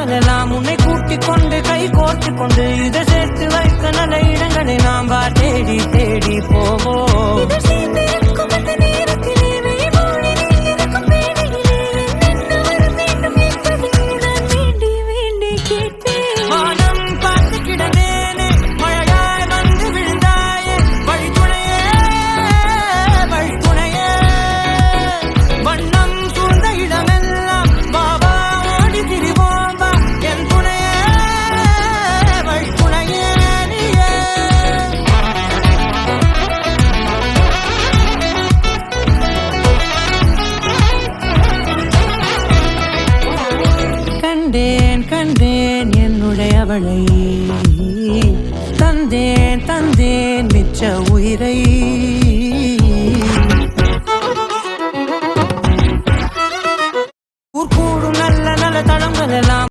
நாளெல்லாம் உன்னை கூட்டிக் கொண்டு கை கோர்த்து கொண்டு இதை சேர்த்து வைக்க நல்ல இடங்களை நாம் தேடி தேடி போவோம். கண்டேன் என்னுடையவளை தந்தேன் மிச்ச உயிரை. ஊர் கூடும் நல்ல நல்ல